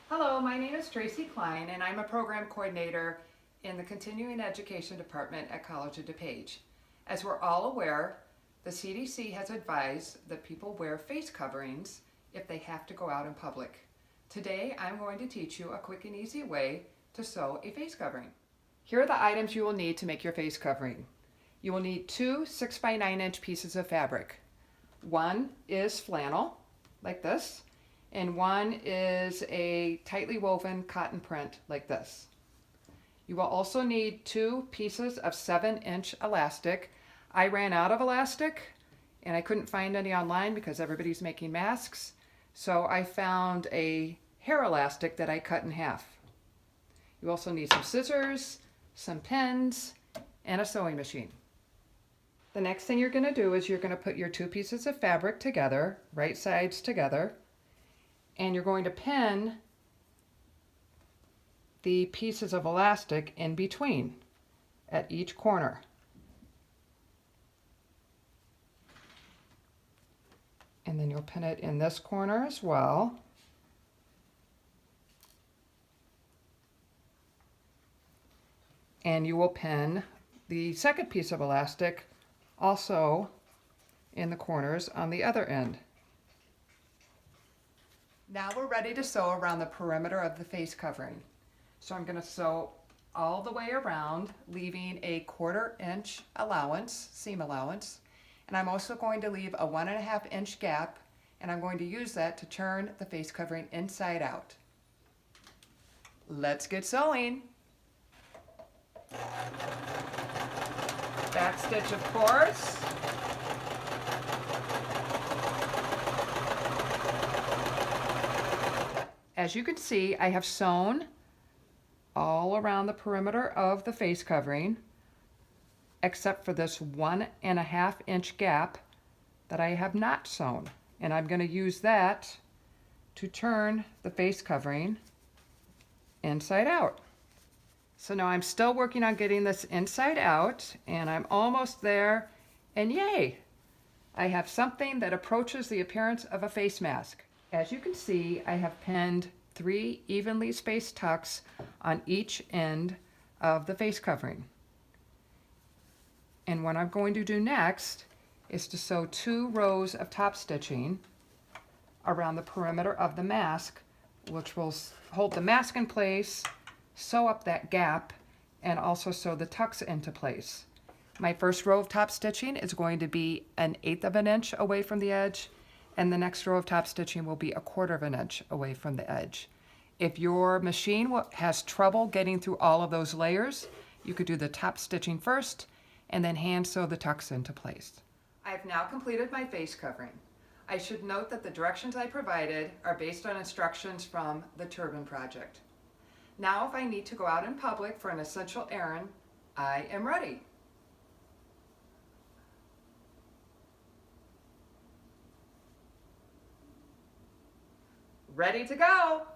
Hello, my name is Tracy Kline and I'm a program coordinator in the Continuing Education Department at College of DuPage. As we're all aware, the CDC has advised that people wear face coverings if they have to go out in public. Today I'm going to teach you a quick and easy way to sew a face covering. Here are the items you will need to make your face covering. You will need two 6x9" pieces of fabric. One is flannel, like this, and one is a tightly woven cotton print like this. You will also need two pieces of 7" elastic. I ran out of elastic and I couldn't find any online because everybody's making masks, so I found a hair elastic that I cut in half. You also need some scissors, some pins, and a sewing machine. The next thing you're going to do is you're going to put your two pieces of fabric together, right sides together, and you're going to pin the pieces of elastic in between at each corner. And then you'll pin it in this corner as well. And you will pin the second piece of elastic also in the corners on the other end. Now we're ready to sew around the perimeter of the face covering. So I'm going to sew all the way around, leaving a 1/4 inch allowance, seam allowance, and I'm also going to leave a 1.5 inch gap, and I'm going to use that to turn the face covering inside out. Let's get sewing. Back stitch, of course. As you can see, I have sewn all around the perimeter of the face covering, except for this 1.5 inch gap that I have not sewn. And I'm going to use that to turn the face covering inside out. So now I'm still working on getting this inside out, and I'm almost there, and yay! I have something that approaches the appearance of a face mask. As you can see, I have pinned 3 evenly spaced tucks on each end of the face covering. And what I'm going to do next is to sew 2 rows of top stitching around the perimeter of the mask, which will hold the mask in place, sew up that gap, and also sew the tucks into place. My first row of top stitching is going to be 1/8 inch away from the edge, and the next row of top stitching will be 1/4 inch away from the edge. If your machine has trouble getting through all of those layers, you could do the top stitching first and then hand sew the tucks into place. I've now completed my face covering. I should note that the directions I provided are based on instructions from the Turban Project. Now if I need to go out in public for an essential errand, I am ready. Ready to go!